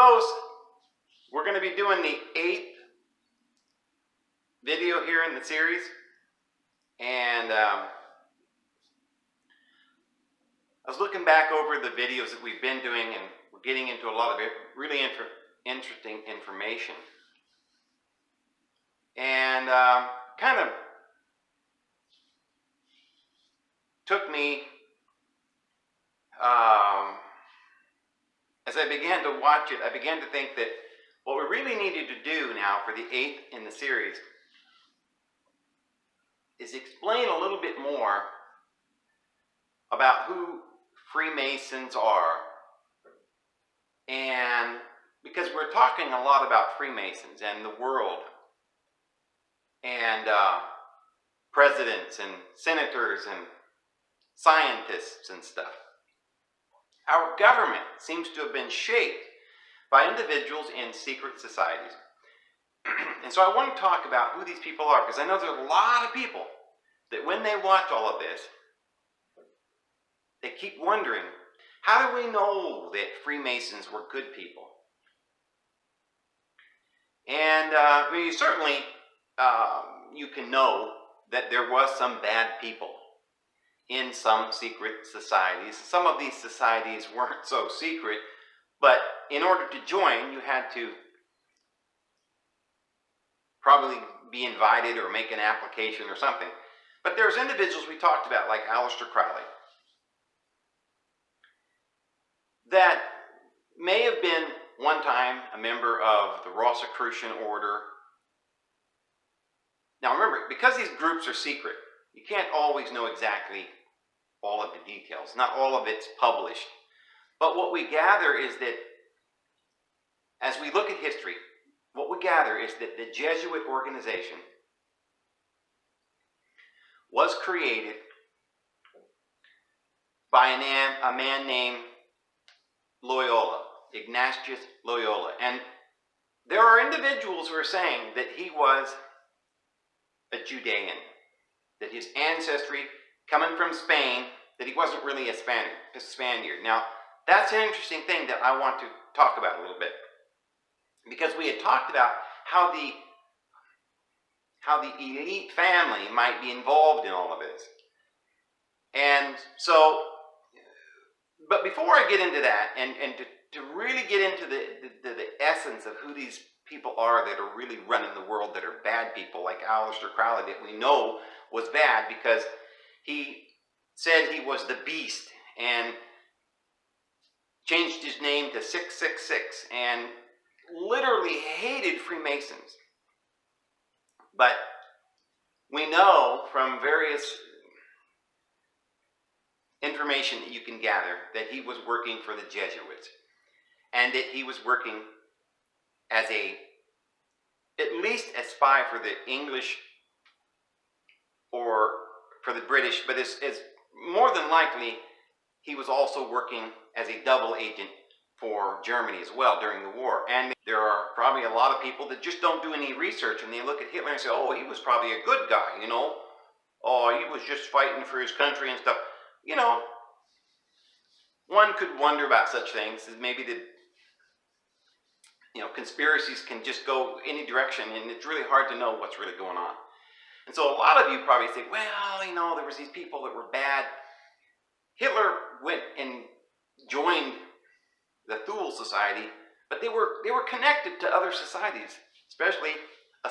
suppose we're going to be doing the 8th video here in the series, and I was looking back over the videos that we've been doing, and we're getting into a lot of really interesting information, and kind of took me, as I began to watch it, I began to think that what we really needed to do now for the 8th in the series is explain a little bit more about who Freemasons are. And because we're talking a lot about Freemasons and the world and presidents and senators and scientists and stuff. Our government seems to have been shaped by individuals in secret societies. And so I want to talk about who these people are, because I know there's a lot of people that when they watch all of this, they keep wondering, how do we know that Freemasons were good people? And certainly you can know that there was some bad people in some secret societies. Some of these societies weren't so secret, but in order to join, you had to probably be invited or make an application or something. But there's individuals we talked about, like Aleister Crowley, that may have been one time a member of the Rosicrucian order. Now remember, because these groups are secret, you can't always know exactly all of the details. Not all of it's published. But what we gather is that, as we look at history, what we gather is that the Jesuit organization was created by a man named Loyola, Ignatius Loyola. And there are individuals who are saying that he was a Judean, that his ancestry coming from Spain, that he wasn't really a Spaniard. Now, that's an interesting thing that I want to talk about a little bit, because we had talked about how the elite family might be involved in all of this. And so, but before I get into that, and to really get into the essence of who these people are that are really running the world, that are bad people, like Aleister Crowley, that we know was bad because he said he was the beast and changed his name to 666 and literally hated Freemasons. But we know from various information that you can gather that he was working for the Jesuits, and that he was working as at least a spy for the English or for the British, but as more than likely he was also working as a double agent for Germany as well during the war. And there are probably a lot of people that just don't do any research, and they look at Hitler and say, oh, he was probably a good guy, you know. Oh, he was just fighting for his country and stuff. You know, one could wonder about such things, as maybe conspiracies can just go any direction, and it's really hard to know what's really going on. And so a lot of you probably say, well, there was these people that were bad. Hitler went and joined the Thule Society, but they were connected to other societies, especially a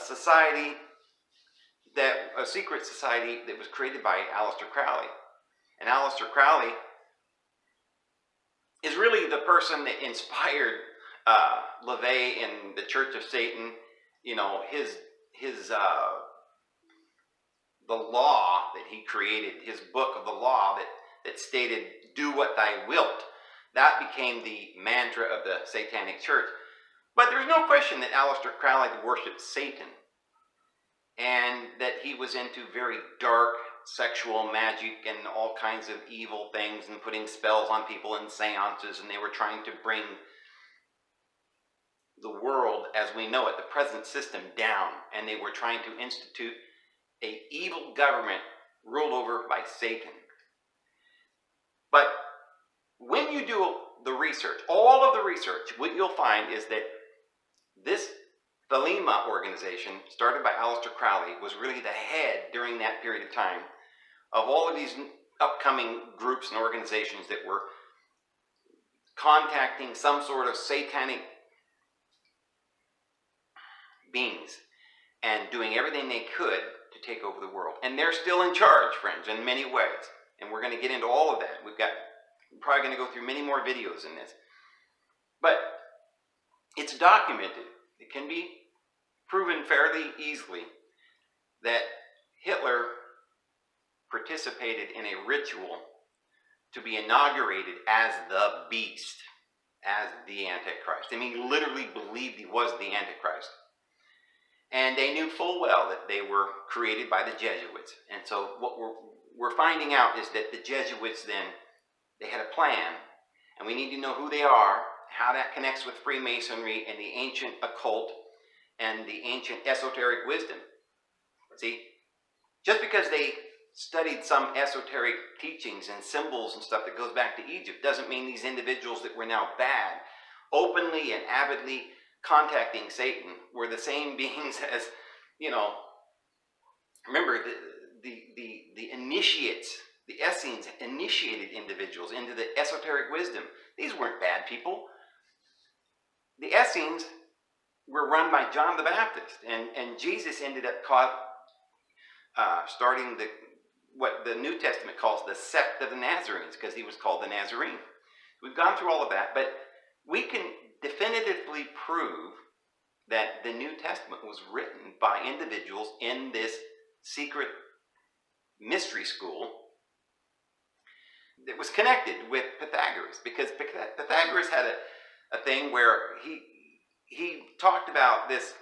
secret society that was created by Aleister Crowley. And Aleister Crowley is really the person that inspired LaVey in the Church of Satan. You know, the law that he created, his book of the law that stated, do what thou wilt. That became the mantra of the Satanic Church. But there's no question that Aleister Crowley worshipped Satan, and that he was into very dark sexual magic and all kinds of evil things, and putting spells on people and seances, and they were trying to bring the world as we know it, the present system, down, and they were trying to institute an evil government ruled over by Satan. But when you do the research research, all of the research, what you'll find is that this Thelema organization, started by Aleister Crowley, was really the head during that period of time of all of these upcoming groups and organizations that were contacting some sort of satanic beings and doing everything they could to take over the world. And they're still in charge, friends, in many ways. And we're going to get into all of that. We're probably going to go through many more videos in this. But it's documented. It can be proven fairly easily that Hitler participated in a ritual to be inaugurated as the beast, as the Antichrist. I mean, he literally believed he was the Antichrist. And they knew full well that they were created by the Jesuits. And so what we're finding out is that the Jesuits then, they had a plan, and we need to know who they are, how that connects with Freemasonry and the ancient occult and the ancient esoteric wisdom. See, just because they studied some esoteric teachings and symbols and stuff that goes back to Egypt doesn't mean these individuals that were now bad, openly and avidly contacting Satan, were the same beings as, remember, the initiates, the Essenes initiated individuals into the esoteric wisdom. These weren't bad people. The Essenes were run by John the Baptist, and Jesus ended up starting what the New Testament calls the sect of the Nazarenes, because he was called the Nazarene. We've gone through all of that, but we can definitively prove that the New Testament was written by individuals in this secret mystery school that was connected with Pythagoras, because Pythagoras had a thing where he talked about this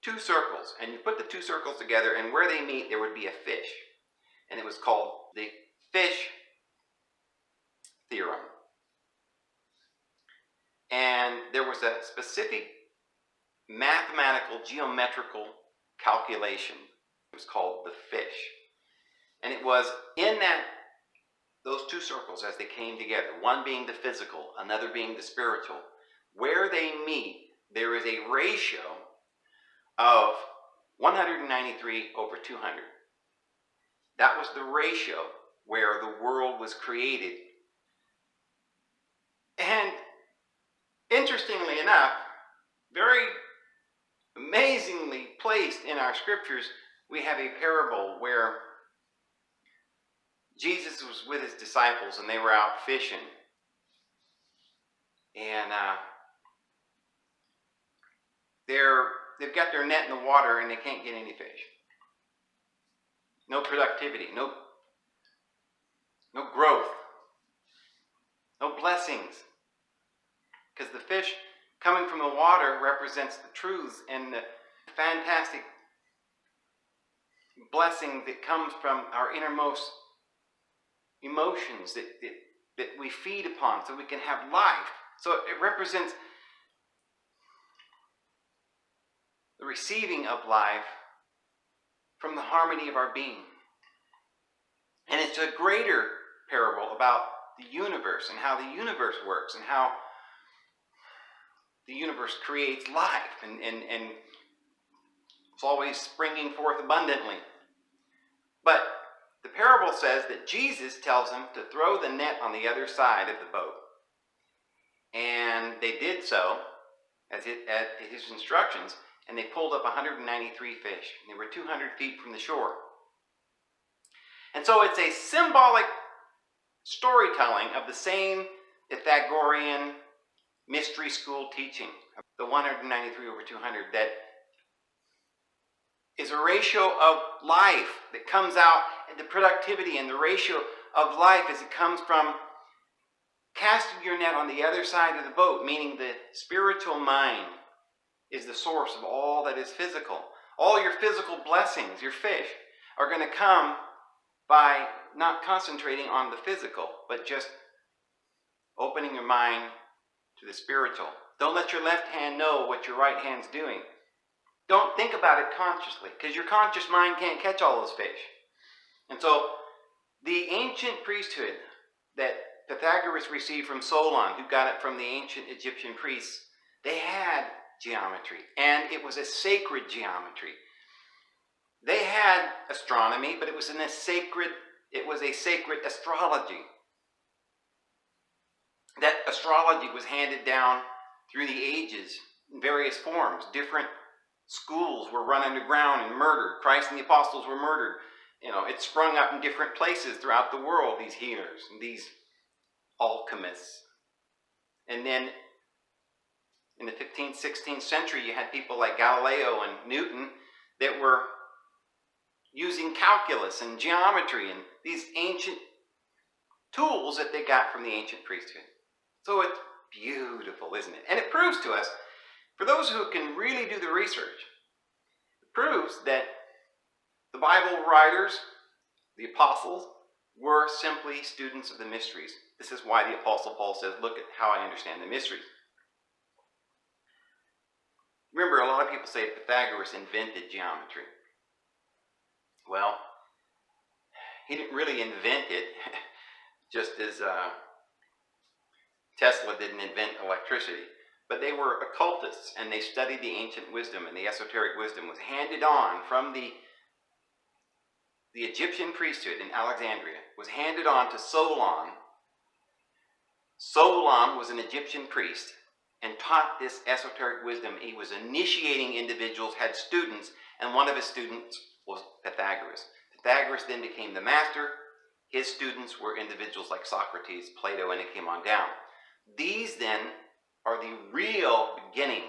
two circles, and you put the two circles together, and where they meet there would be a fish, and it was called the fish theorem. And there was a specific mathematical, geometrical calculation. It was called the fish. And it was in those two circles as they came together, one being the physical, another being the spiritual, where they meet, there is a ratio of 193 over 200. That was the ratio where the world was created. And interestingly enough, very amazingly placed in our scriptures, we have a parable where Jesus was with his disciples and they were out fishing. And they've got their net in the water and they can't get any fish. No productivity, no growth, no blessings. Because the fish coming from the water represents the truths and the fantastic blessing that comes from our innermost emotions that we feed upon so we can have life. So it represents the receiving of life from the harmony of our being. And it's a greater parable about the universe and how the universe works and how the universe creates life and it's always springing forth abundantly. But the parable says that Jesus tells them to throw the net on the other side of the boat. And they did so at his instructions, and they pulled up 193 fish. They were 200 feet from the shore. And so it's a symbolic storytelling of the same Pythagorean mystery school teaching, the 193 over 200, that is a ratio of life that comes out into productivity, and the ratio of life as it comes from casting your net on the other side of the boat, meaning the spiritual mind is the source of all that is physical. All your physical blessings, your fish, are going to come by not concentrating on the physical, but just opening your mind to the spiritual. Don't let your left hand know what your right hand's doing. Don't think about it consciously, because your conscious mind can't catch all those fish. And so the ancient priesthood that Pythagoras Pythagoras received from Solon, who got it from the ancient Egyptian priests, they had geometry, and it was a sacred geometry. They had astronomy, but it was a sacred astrology. That astrology was handed down through the ages in various forms. Different schools were run underground and murdered. Christ and the apostles were murdered. It sprung up in different places throughout the world, these healers, these alchemists. And then in the 15th, 16th century, you had people like Galileo and Newton that were using calculus and geometry and these ancient tools that they got from the ancient priesthood. So it's beautiful, isn't it? And it proves to us, for those who can really do the research, it proves that the Bible writers, the apostles, were simply students of the mysteries. This is why the Apostle Paul says, look at how I understand the mysteries. Remember, a lot of people say Pythagoras invented geometry. Well, he didn't really invent it, just as Tesla didn't invent electricity. But they were occultists, and they studied the ancient wisdom, and the esoteric wisdom was handed on from the Egyptian priesthood in Alexandria, was handed on to Solon. Solon was an Egyptian priest and taught this esoteric wisdom. He was initiating individuals, had students, and one of his students was Pythagoras. Pythagoras then became the master. His students were individuals like Socrates, Plato, and it came on down. These then are the real beginnings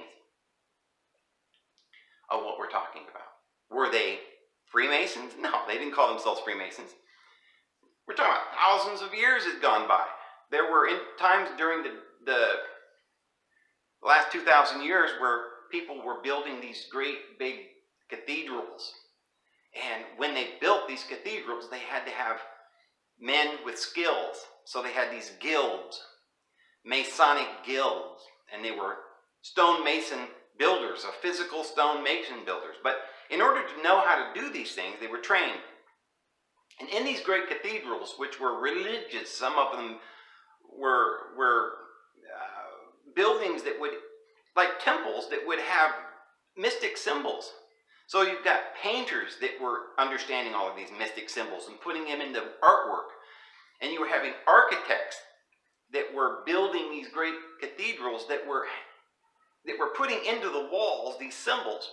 of what we're talking about. Were they Freemasons? No, they didn't call themselves Freemasons. We're talking about thousands of years had gone by. There were times during the last 2,000 years where people were building these great big cathedrals. And when they built these cathedrals, they had to have men with skills. So they had these guilds, Masonic guilds, and they were stonemason builders, physical stonemason builders. But in order to know how to do these things, they were trained. And in these great cathedrals, which were religious, some of them were buildings that would, like temples, that would have mystic symbols. So you've got painters that were understanding all of these mystic symbols and putting them into artwork. And you were having architects that were building these great cathedrals that were putting into the walls these symbols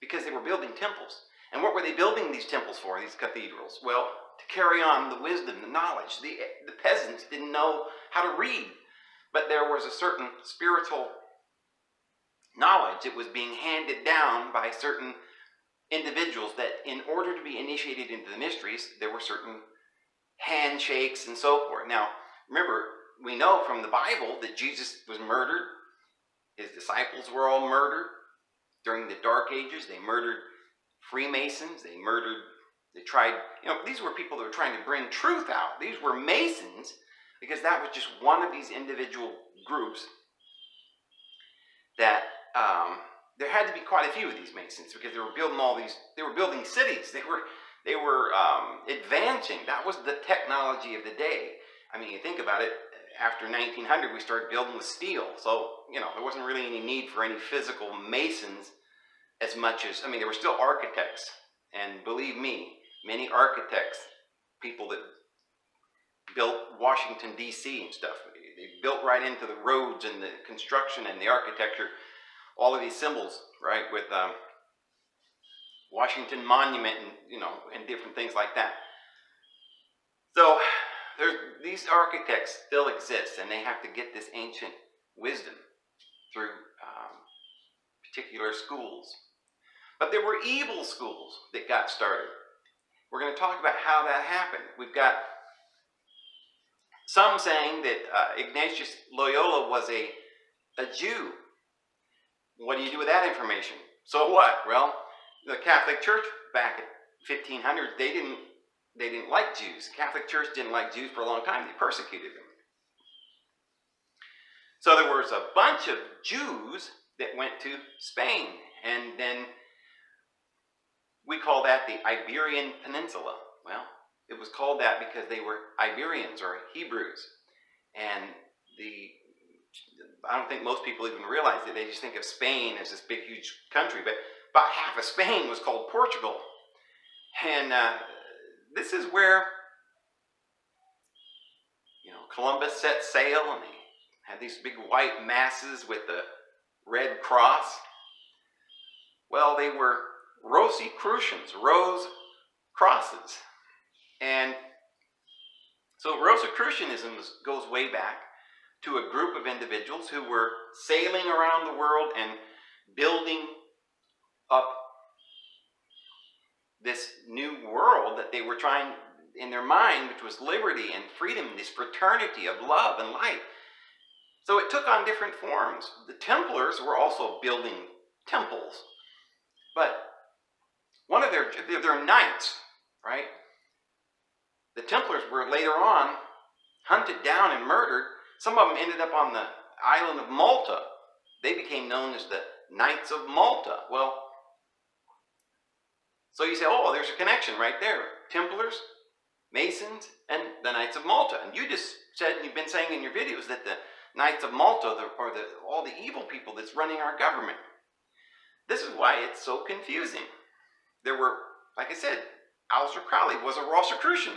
because they were building temples. And what were they building these temples for, these cathedrals? Well, to carry on the wisdom, the knowledge. The peasants didn't know how to read, but there was a certain spiritual knowledge that was being handed down by certain individuals that in order to be initiated into the mysteries, there were certain handshakes and so forth. Now, remember, we know from the Bible that Jesus was murdered. His disciples were all murdered. During the Dark Ages, they murdered Freemasons. They tried, these were people that were trying to bring truth out. These were Masons, because that was just one of these individual groups that there had to be quite a few of these Masons, because they were building cities. They were advancing. That was the technology of the day. I mean, you think about it, after 1900, we started building with steel. So, there wasn't really any need for any physical masons as much as, there were still architects. And believe me, many architects, people that built Washington, D.C. and stuff, they built right into the roads and the construction and the architecture, all of these symbols, right, with Washington Monument and, and different things like that. So, these architects still exist, and they have to get this ancient wisdom through particular schools. But there were evil schools that got started. We're going to talk about how that happened. We've got some saying that Ignatius Loyola was a Jew. What do you do with that information? So what? Well, the Catholic Church back at 1500s, they didn't like Jews. The Catholic Church didn't like Jews for a long time. They persecuted them. So there was a bunch of Jews that went to Spain, and then we call that the Iberian Peninsula. Well, it was called that because they were Iberians or Hebrews. I don't think most people even realize it. They just think of Spain as this big, huge country, but about half of Spain was called Portugal. And this is where, Columbus set sail, and they had these big white masses with the red cross. Well, they were Rosicrucians, rose crosses. And so Rosicrucianism goes way back to a group of individuals who were sailing around the world and building up this new world that they were trying in their mind, which was liberty and freedom, this fraternity of love and light. So it took on different forms. The Templars were also building temples, but one of their knights, right? The Templars were later on hunted down and murdered. Some of them ended up on the island of Malta. They became known as the Knights of Malta. Well, so you say, oh, there's a connection right there. Templars, Masons, and the Knights of Malta. And you just said, and you've been saying in your videos, that the Knights of Malta are all the evil people that's running our government. This is why it's so confusing. There were, like I said, Aleister Crowley was a Rosicrucian.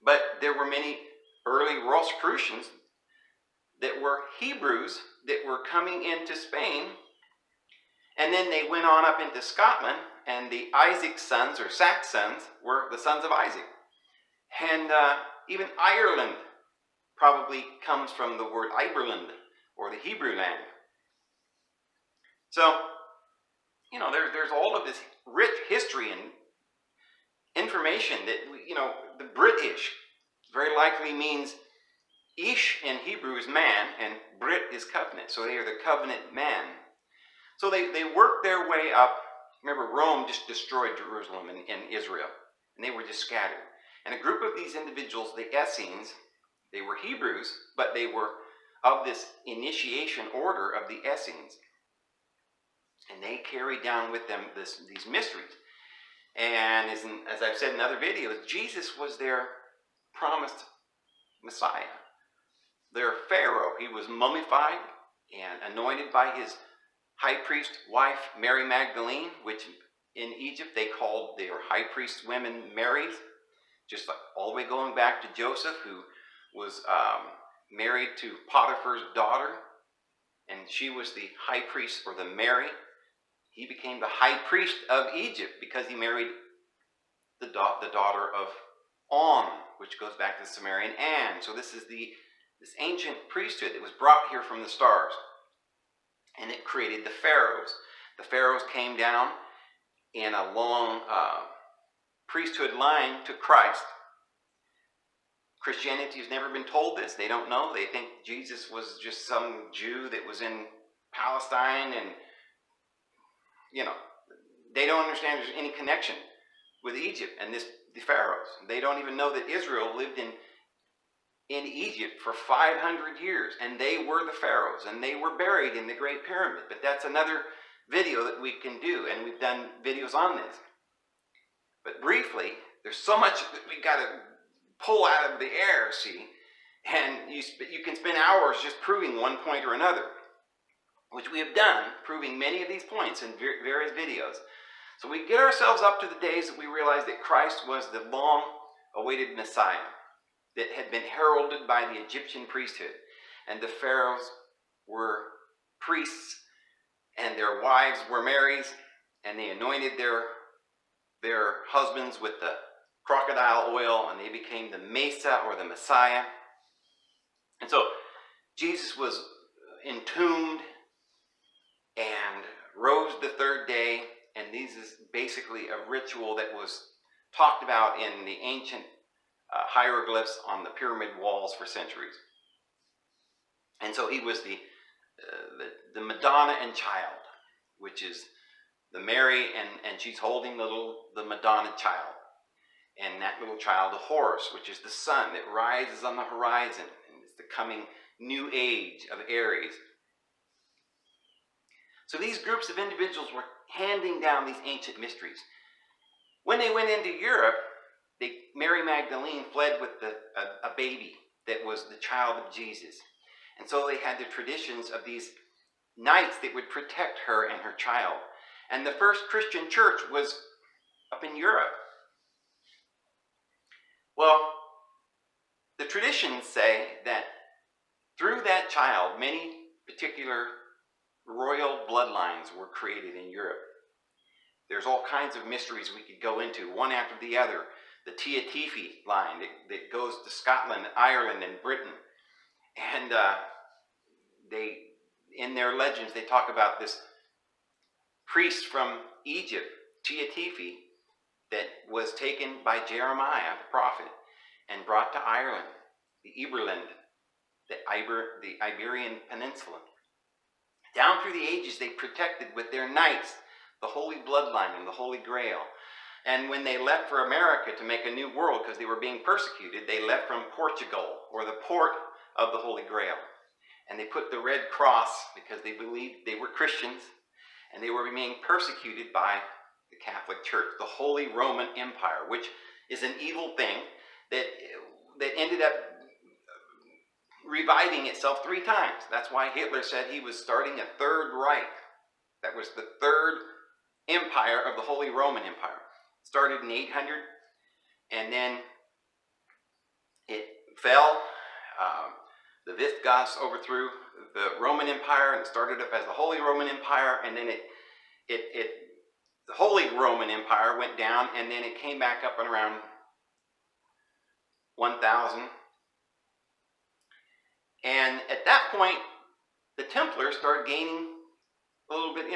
But there were many early Rosicrucians that were Hebrews that were coming into Spain. And then they went on up into Scotland, and the Isaac's sons, or Saxons, were the sons of Isaac. And even Ireland probably comes from the word Iberland, or the Hebrew land. So, there's all of this rich history and information that, the British very likely means Ish in Hebrew is man, and Brit is covenant. So they are the covenant man. So they worked their way up. Remember, Rome just destroyed Jerusalem and Israel, and they were just scattered. And a group of these individuals, the Essenes, they were Hebrews, but they were of this initiation order of the Essenes. And they carried down with them these mysteries. And as I've said in other videos, Jesus was their promised Messiah. Their Pharaoh. He was mummified and anointed by his high priest wife, Mary Magdalene, which in Egypt they called their high priest women Marys, just like all the way going back to Joseph, who was married to Potiphar's daughter, and she was the high priest, or the Mary. He became the high priest of Egypt because he married the daughter of On, which goes back to the Sumerian An. So this is this ancient priesthood that was brought here from the stars. And it created the pharaohs. The pharaohs came down in a long priesthood line to Christ. Christianity has never been told this. They don't know. They think Jesus was just some Jew that was in Palestine, and they don't understand there's any connection with Egypt and the pharaohs. They don't even know that Israel lived in Egypt for 500 years, and they were the pharaohs, and they were buried in the Great Pyramid. But that's another video that we can do, and we've done videos on this. But briefly, there's so much that we got to pull out of the air, see, and you can spend hours just proving one point or another, which we have done, proving many of these points in various videos. So we get ourselves up to the days that we realize that Christ was the long-awaited Messiah that had been heralded by the Egyptian priesthood. And the pharaohs were priests, and their wives were Marys, and they anointed their husbands with the crocodile oil, and they became the Mesa, or the Messiah. And so Jesus was entombed and rose the third day, and this is basically a ritual that was talked about in the ancient hieroglyphs on the pyramid walls for centuries. And so he was the Madonna and Child, which is the Mary, and she's holding the Madonna child, and that little child, the Horus, which is the sun that rises on the horizon, and it's the coming new age of Aries. So these groups of individuals were handing down these ancient mysteries. When they went into Europe, Mary Magdalene fled with a baby that was the child of Jesus. And so they had the traditions of these knights that would protect her and her child. And the first Christian church was up in Europe. Well, the traditions say that through that child, many particular royal bloodlines were created in Europe. There's all kinds of mysteries we could go into, one after the other. The Tiatifi line that goes to Scotland, Ireland, and Britain. And in their legends, they talk about this priest from Egypt, Tiatifi, that was taken by Jeremiah, the prophet, and brought to Ireland, the Iberland, the Iberian Peninsula. Down through the ages, they protected with their knights the Holy Bloodline and the Holy Grail. And when they left for America to make a new world because they were being persecuted, they left from Portugal, or the port of the Holy Grail. And they put the Red Cross because they believed they were Christians and they were being persecuted by the Catholic Church, the Holy Roman Empire, which is an evil thing that ended up reviving itself 3 times. That's why Hitler said he was starting a Third Reich. That was the third empire of the Holy Roman Empire. It started in 800, and then it fell. The Visigoths overthrew the Roman Empire and started up as the Holy Roman Empire, and then the Holy Roman Empire went down, and then it came back up and around 1000. And at that point, the Templars started gaining a little bit,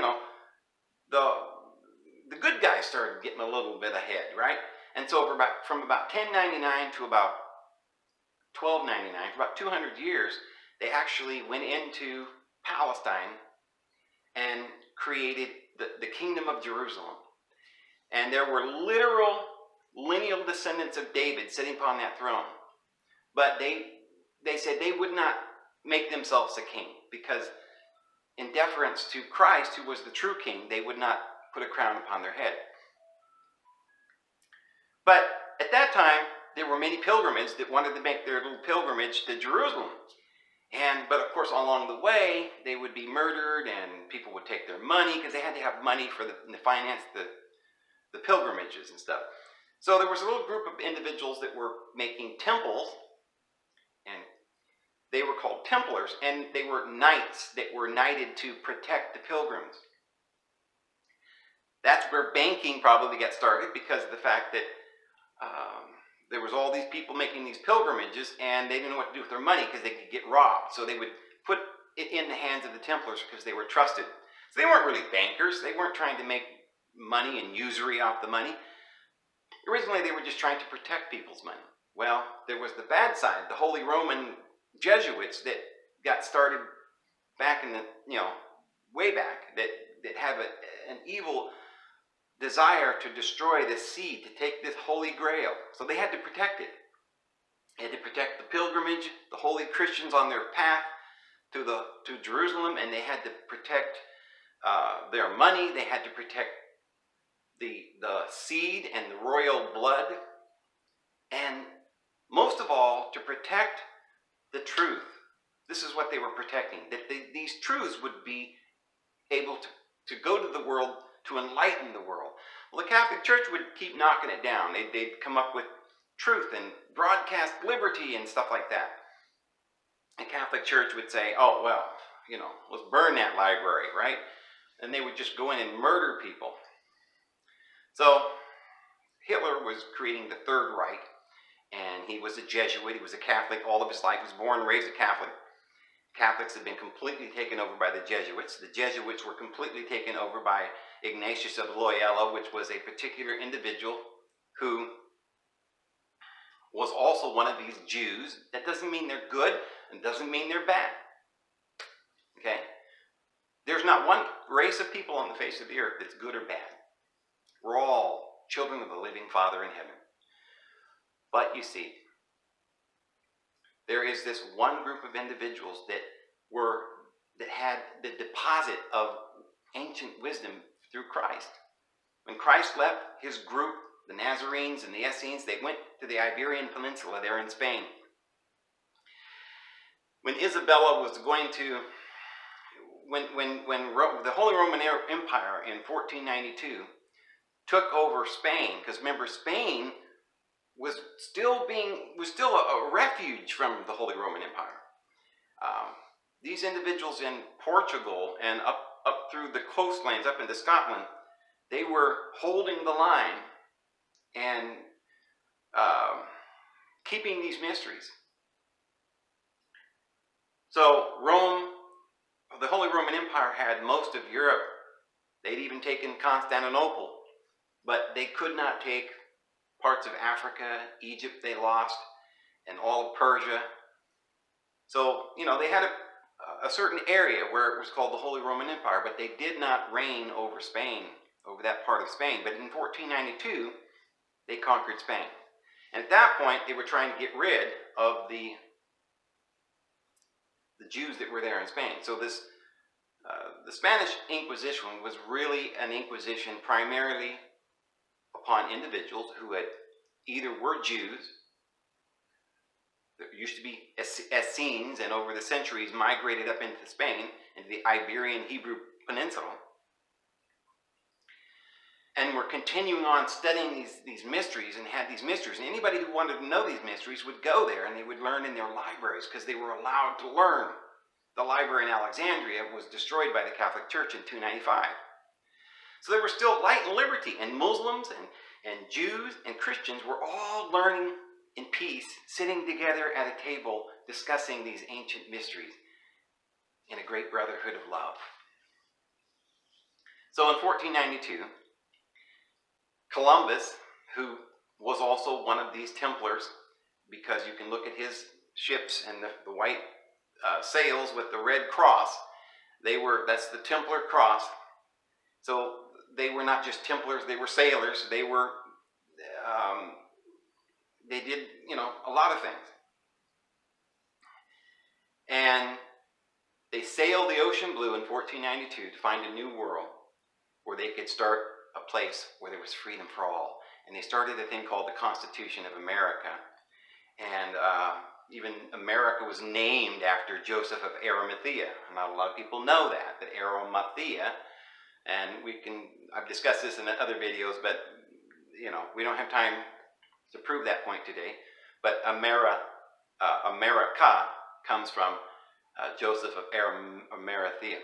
the good guys started getting a little bit ahead, right? And so from about 1099 to about 1299, for about 200 years, they actually went into Palestine and created the Kingdom of Jerusalem. And there were literal lineal descendants of David sitting upon that throne. But they said they would not make themselves a king because in deference to Christ, who was the true king, they would not put a crown upon their head. But at that time, there were many pilgrims that wanted to make their little pilgrimage to Jerusalem. But of course, along the way, they would be murdered and people would take their money because they had to have money to finance the pilgrimages and stuff. So there was a little group of individuals that were making temples, and they were called Templars, and they were knights that were knighted to protect the pilgrims. That's where banking probably got started because of the fact that there was all these people making these pilgrimages and they didn't know what to do with their money because they could get robbed. So they would put it in the hands of the Templars because they were trusted. So they weren't really bankers. They weren't trying to make money and usury off the money. Originally, they were just trying to protect people's money. Well, there was the bad side, the Holy Roman Jesuits that got started back in the, way back, that have an evil desire to destroy the seed, to take this Holy Grail. So they had to protect it. They had to protect the pilgrimage, the holy Christians on their path to Jerusalem, and they had to protect their money. They had to protect the seed and the royal blood, and most of all, to protect the truth. This is what they were protecting, that these truths would be able to go to the world, to enlighten the world. Well, the Catholic Church would keep knocking it down. They'd come up with truth and broadcast liberty and stuff like that. The Catholic Church would say, oh, well, let's burn that library, right? And they would just go in and murder people. So Hitler was creating the Third Reich, and he was a Jesuit. He was a Catholic all of his life. He was born and raised a Catholic. Catholics had been completely taken over by the Jesuits. The Jesuits were completely taken over by Ignatius of Loyola, which was a particular individual who was also one of these Jews. That doesn't mean they're good and doesn't mean they're bad. Okay? There's not one race of people on the face of the earth that's good or bad. We're all children of the living Father in heaven. But you see, there is this one group of individuals that had the deposit of ancient wisdom through Christ. When Christ left his group, the Nazarenes and the Essenes, they went to the Iberian Peninsula there in Spain. when Isabella was going to, the Holy Roman Empire in 1492 took over Spain, because remember, Spain was still a refuge from the Holy Roman Empire. These individuals in Portugal and up through the coastlands, up into Scotland, they were holding the line and keeping these mysteries. So Rome, the Holy Roman Empire, had most of Europe. They'd even taken Constantinople, but they could not take parts of Africa. Egypt they lost, and all of Persia. So, they had a certain area where it was called the Holy Roman Empire, but they did not reign over Spain, over that part of Spain. But in 1492, they conquered Spain. And at that point, they were trying to get rid of the Jews that were there in Spain. So the Spanish Inquisition was really an inquisition primarily upon individuals who had either were Jews. There used to be Essenes, and over the centuries migrated up into Spain, into the Iberian Hebrew Peninsula, and were continuing on studying these mysteries, and had these mysteries. And anybody who wanted to know these mysteries would go there, and they would learn in their libraries, because they were allowed to learn. The library in Alexandria was destroyed by the Catholic Church in 295. So there was still light and liberty, and Muslims and Jews and Christians were all learning in peace, sitting together at a table, discussing these ancient mysteries in a great brotherhood of love. So in 1492, Columbus, who was also one of these Templars, because you can look at his ships and the white sails with the red cross, that's the Templar cross. So they were not just Templars, they were sailors. They were they did, a lot of things. And they sailed the ocean blue in 1492 to find a new world where they could start a place where there was freedom for all. And they started a thing called the Constitution of America. And even America was named after Joseph of Arimathea. Not a lot of people know that Arimathea, and I've discussed this in other videos, but we don't have time to prove that point today. But America comes from Joseph of Arimathea.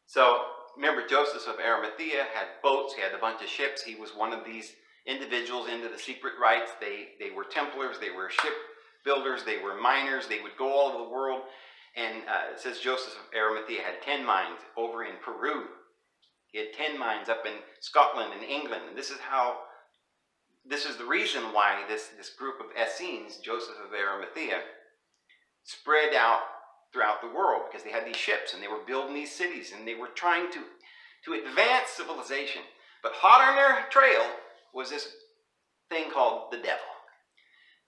So remember, Joseph of Arimathea had boats. He had a bunch of ships. He was one of these individuals into the secret rites. They were Templars. They were ship builders. They were miners. They would go all over the world. And it says Joseph of Arimathea had 10 mines over in Peru. He had 10 mines up in Scotland and England. And this is the reason why this group of Essenes, Joseph of Arimathea, spread out throughout the world, because they had these ships and they were building these cities and they were trying to advance civilization. But hot on their trail was this thing called the devil.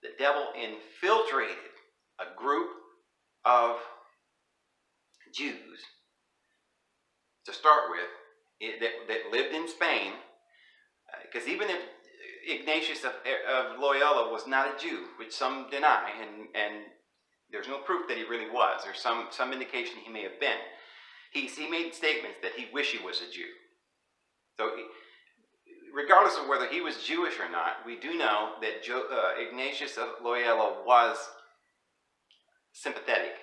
The devil infiltrated a group of Jews to start with that lived in Spain, because even if Ignatius of Loyola was not a Jew, which some deny, and there's no proof that he really was. There's some indication he may have been. He made statements that he wished he was a Jew. So regardless of whether he was Jewish or not, we do know that Ignatius of Loyola was sympathetic.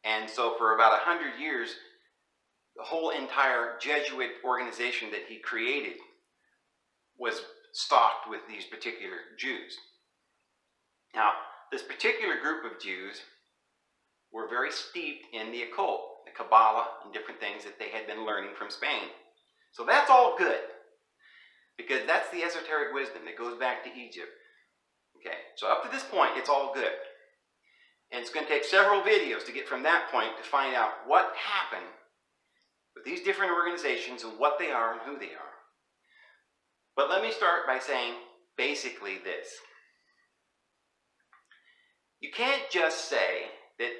And so for about 100 years, the whole entire Jesuit organization that he created was stocked with these particular Jews. Now, this particular group of Jews were very steeped in the occult, the Kabbalah, and different things that they had been learning from Spain. So that's all good, because that's the esoteric wisdom that goes back to Egypt. Okay, so up to this point, it's all good. And it's going to take several videos to get from that point to find out what happened with these different organizations and what they are and who they are. But let me start by saying basically this. You can't just say that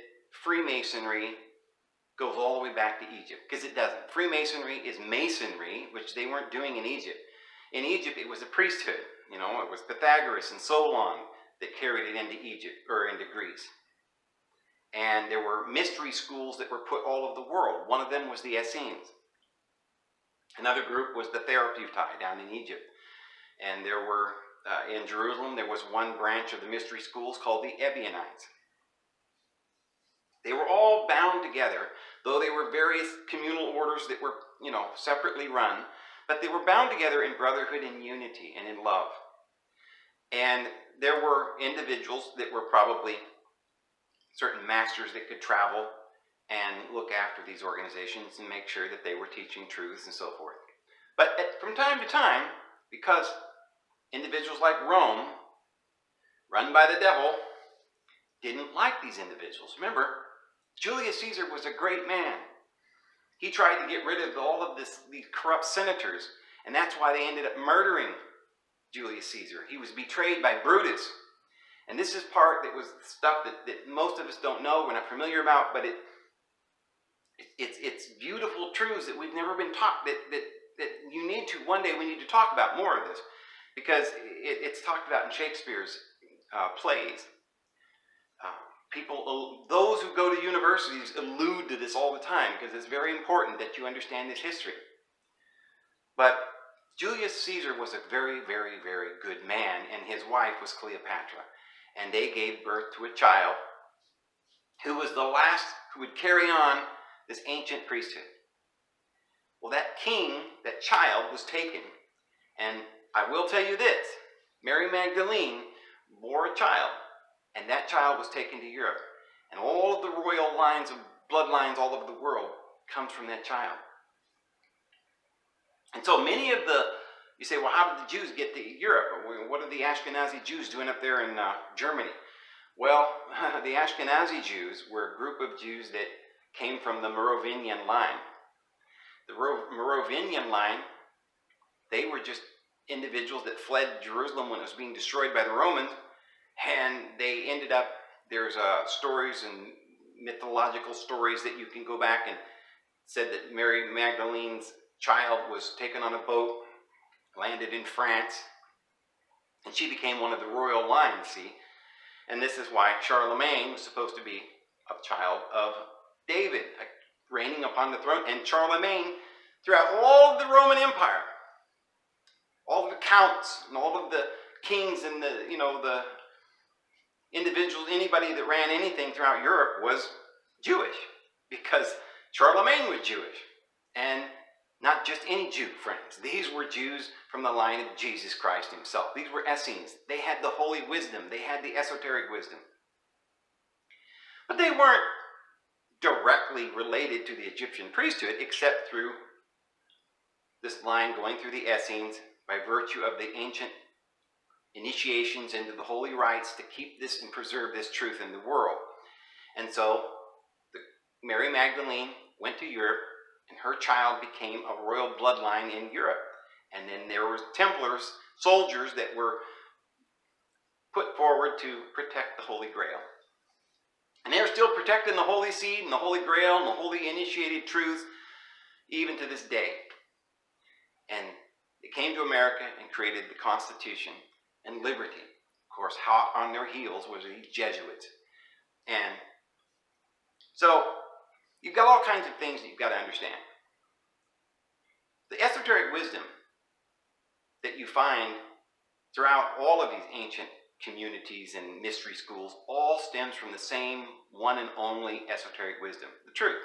Freemasonry goes all the way back to Egypt, because it doesn't. Freemasonry is masonry, which they weren't doing in Egypt. In Egypt, it was the priesthood. It was Pythagoras and Solon that carried it into Egypt, or into Greece. And there were mystery schools that were put all over the world. One of them was the Essenes. Another group was the Therapeutae down in Egypt. And there were, in Jerusalem, there was one branch of the mystery schools called the Ebionites. They were all bound together, though they were various communal orders that were, separately run, but they were bound together in brotherhood and unity and in love. And there were individuals that were probably certain masters that could travel and look after these organizations and make sure that they were teaching truths and so forth. But from time to time, because individuals like Rome, run by the devil, didn't like these individuals. Remember, Julius Caesar was a great man. He tried to get rid of all of these corrupt senators, and that's why they ended up murdering Julius Caesar. He was betrayed by Brutus. And this is part that was stuff that most of us don't know, we're not familiar about, but it's beautiful truths that we've never been taught, that you need to, one day we need to talk about more of this, because it's talked about in Shakespeare's plays. Those who go to universities allude to this all the time, because it's very important that you understand this history. But Julius Caesar was a very, very, very good man, and his wife was Cleopatra. And they gave birth to a child who was the last who would carry on this ancient priesthood. Well, that king, that child, was taken. And I will tell you this, Mary Magdalene bore a child, and that child was taken to Europe. And all of the royal lines of bloodlines all over the world comes from that child. And so many of you say, well, how did the Jews get to Europe? Or what are the Ashkenazi Jews doing up there in Germany? Well, the Ashkenazi Jews were a group of Jews that came from the Merovingian line. The Merovingian line, they were just individuals that fled Jerusalem when it was being destroyed by the Romans, and they ended up, there's stories and mythological stories that you can go back and said that Mary Magdalene's child was taken on a boat, landed in France, and she became one of the royal line, see? And this is why Charlemagne was supposed to be a child of David, reigning upon the throne. And Charlemagne, throughout all of the Roman Empire, all of the counts and all of the kings and the individuals, anybody that ran anything throughout Europe was Jewish, because Charlemagne was Jewish. And not just any Jew, friends. These were Jews from the line of Jesus Christ himself. These were Essenes. They had the holy wisdom. They had the esoteric wisdom. But they weren't directly related to the Egyptian priesthood, except through this line going through the Essenes by virtue of the ancient initiations into the holy rites to keep this and preserve this truth in the world. And so Mary Magdalene went to Europe, and her child became a royal bloodline in Europe. And then there were Templars, soldiers that were put forward to protect the Holy Grail. And they're still protecting the Holy Seed and the Holy Grail and the Holy Initiated Truth even to this day. And they came to America and created the Constitution and liberty. Of course, hot on their heels was the Jesuits. And so you've got all kinds of things that you've got to understand. The esoteric wisdom that you find throughout all of these ancient communities and mystery schools all stems from the same one and only esoteric wisdom, the truth.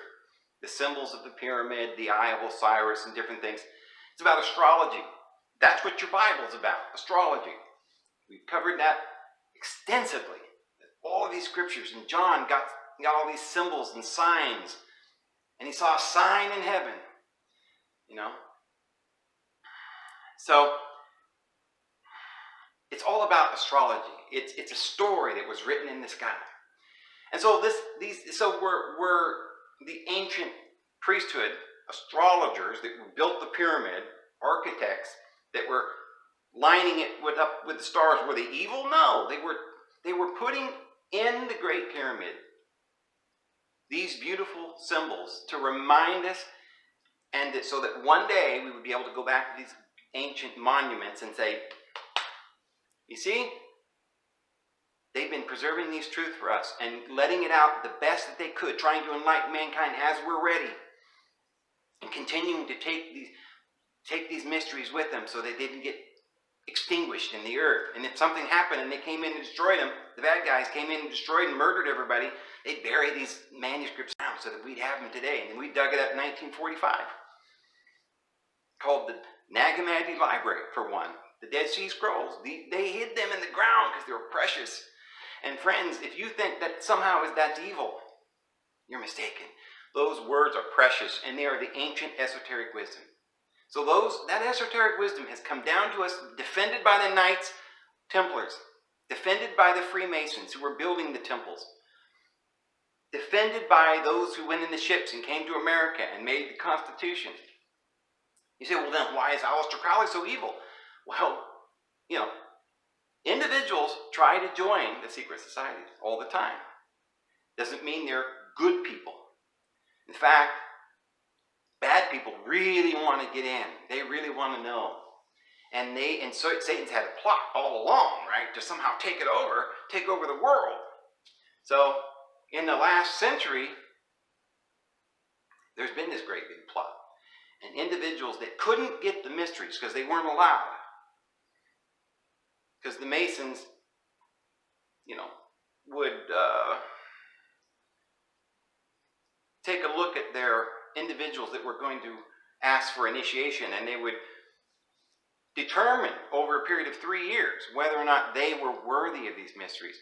The symbols of the pyramid, the Eye of Osiris, and different things. It's about astrology. That's what your Bible's about, astrology. We've covered that extensively. All of these scriptures, and John got all these symbols and signs, and he saw a sign in heaven, So it's all about astrology. It's a story that was written in the sky. And so we're the ancient priesthood, astrologers that built the pyramid, architects that were lining it up with the stars. Were they evil? No, they were putting in the Great Pyramid these beautiful symbols to remind us, and so that one day we would be able to go back to these ancient monuments and say, you see, They've been preserving these truths for us and letting it out the best that they could, trying to enlighten mankind as we're ready, and continuing to take these mysteries with them so they didn't get extinguished in the earth. And if something happened and they came in and destroyed them, the bad guys came in and destroyed and murdered everybody, they'd bury these manuscripts down so that we'd have them today. And then we dug it up in 1945. Called the Nag Hammadi Library, for one. The Dead Sea Scrolls. They hid them in the ground because they were precious. And friends, if you think that somehow that's evil, you're mistaken. Those words are precious, and they are the ancient esoteric wisdom. So that esoteric wisdom has come down to us, defended by the Knights Templars, defended by the Freemasons who were building the temples, defended by those who went in the ships and came to America and made the Constitution. You say, well then why is Aleister Crowley so evil? Well, individuals try to join the secret societies all the time. Doesn't mean they're good people. In fact, bad people really want to get in. They really want to know. And so Satan's had a plot all along, right? To somehow take over the world. So in the last century, there's been this great big plot. And individuals that couldn't get the mysteries because they weren't allowed. Because the Masons, would take a look at their individuals that were going to ask for initiation, and they would determine over a period of 3 years whether or not they were worthy of these mysteries.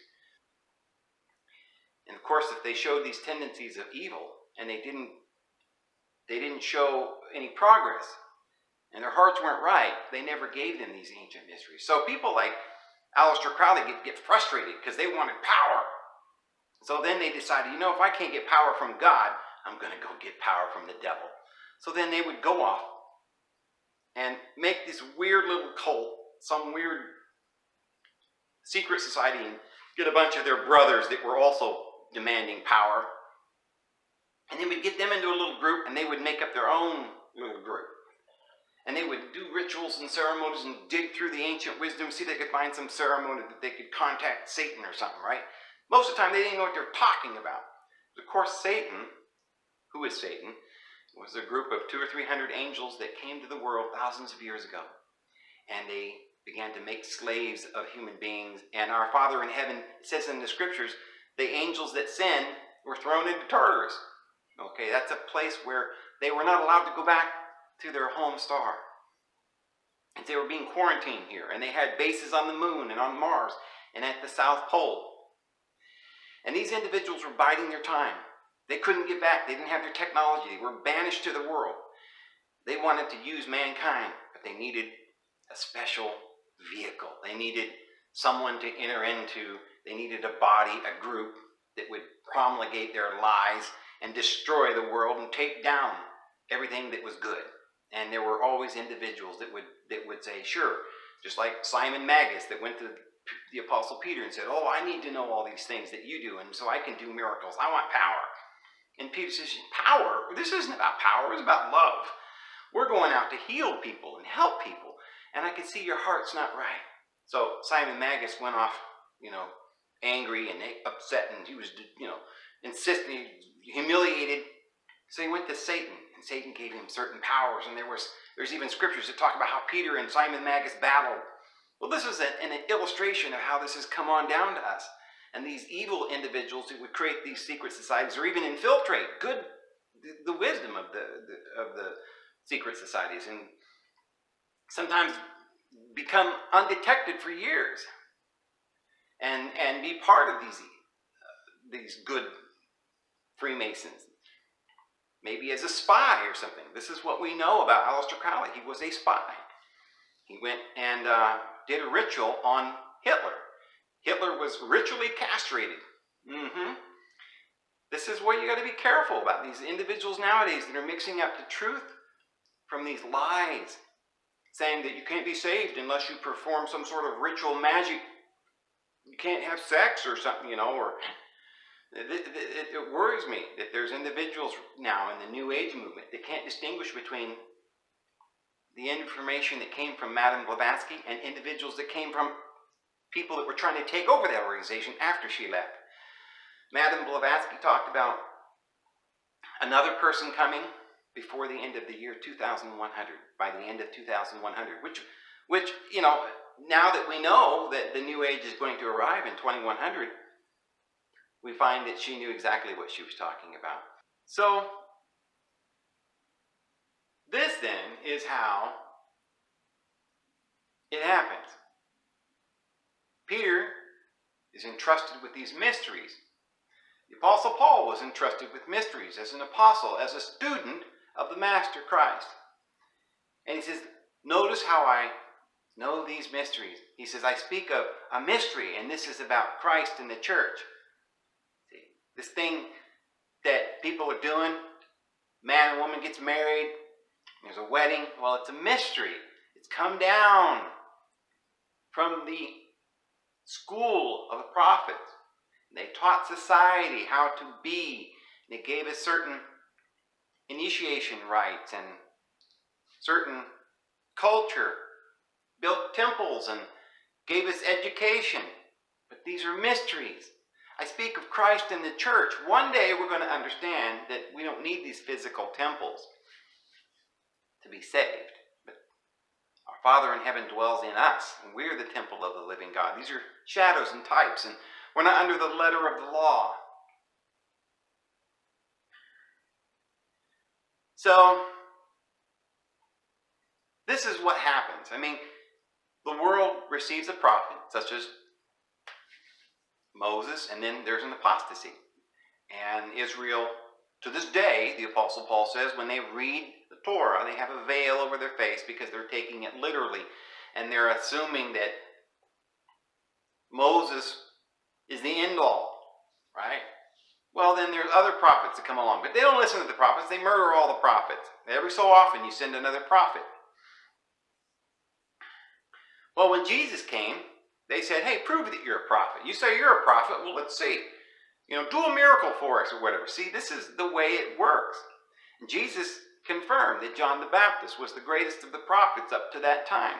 And of course, if they showed these tendencies of evil and they didn't show any progress and their hearts weren't right, they never gave them these ancient mysteries. So people like Aleister Crowley get frustrated because they wanted power. So then they decided, if I can't get power from God, I'm going to go get power from the devil. So then they would go off and make this weird little cult, some weird secret society, and get a bunch of their brothers that were also demanding power. And then we'd get them into a little group, and they would make up their own little group. And they would do rituals and ceremonies and dig through the ancient wisdom, see if they could find some ceremony that they could contact Satan or something, right? Most of the time, they didn't know what they were talking about. Of course, Satan, who is Satan, was a group of 200 or 300 angels that came to the world thousands of years ago. And they began to make slaves of human beings. And our Father in heaven, it says in the scriptures, the angels that sinned were thrown into Tartarus. Okay, that's a place where they were not allowed to go back to their home star. And they were being quarantined here. And they had bases on the moon and on Mars and at the South Pole. And these individuals were biding their time. They couldn't get back. They didn't have their technology. They were banished to the world. They wanted to use mankind, but they needed a special vehicle. They needed someone to enter into. They needed a body, a group that would promulgate their lies and destroy the world and take down everything that was good. And there were always individuals that would say, sure, just like Simon Magus that went to the Apostle Peter and said, oh, I need to know all these things that you do, and so I can do miracles. I want power. And Peter says, power? This isn't about power. It's about love. We're going out to heal people and help people. And I can see your heart's not right. So Simon Magus went off, angry and upset, and he was, insisting, humiliated. So he went to Satan, and Satan gave him certain powers. And there's even scriptures that talk about how Peter and Simon Magus battled. Well, this is an illustration of how this has come on down to us. And these evil individuals who would create these secret societies or even infiltrate the wisdom of the secret societies, and sometimes become undetected for years and be part of these good Freemasons, maybe as a spy or something. This is what we know about Aleister Crowley. He was a spy. He went and did a ritual on Hitler. Hitler was ritually castrated. This is what you got to be careful about. These individuals nowadays that are mixing up the truth from these lies, saying that you can't be saved unless you perform some sort of ritual magic. You can't have sex or something, or it worries me that there's individuals now in the New Age movement that can't distinguish between the information that came from Madame Blavatsky and individuals that came from people that were trying to take over that organization after she left. Madame Blavatsky talked about another person coming before the end of the year 2100, by the end of 2100, which, you know, now that we know that the New Age is going to arrive in 2100, we find that she knew exactly what she was talking about. So, this then is how it happens. Peter is entrusted with these mysteries. The Apostle Paul was entrusted with mysteries as an apostle, as a student of the Master Christ. And he says, notice how I know these mysteries. He says, I speak of a mystery, and this is about Christ and the church. See, this thing that people are doing, man and woman gets married, there's a wedding. Well, it's a mystery. It's come down from the school of the prophets. They taught society how to be. They gave us certain initiation rites and certain culture, built temples and gave us education. But these are mysteries. I speak of Christ and the church. One day we're going to understand that we don't need these physical temples to be saved. But our Father in heaven dwells in us, and we're the temple of the living God. These are shadows and types, and we're not under the letter of the law. So, this is what happens. I mean, the world receives a prophet, such as Moses, and then there's an apostasy. And Israel, to this day, the Apostle Paul says, when they read the Torah, they have a veil over their face because they're taking it literally. And they're assuming that Moses is the end all, right? Well, then there's other prophets that come along. But they don't listen to the prophets. They murder all the prophets. Every so often you send another prophet. Well, when Jesus came, they said, hey, prove that you're a prophet. You say you're a prophet. Well, let's see. You know, do a miracle for us or whatever. See, this is the way it works. And Jesus confirmed that John the Baptist was the greatest of the prophets up to that time.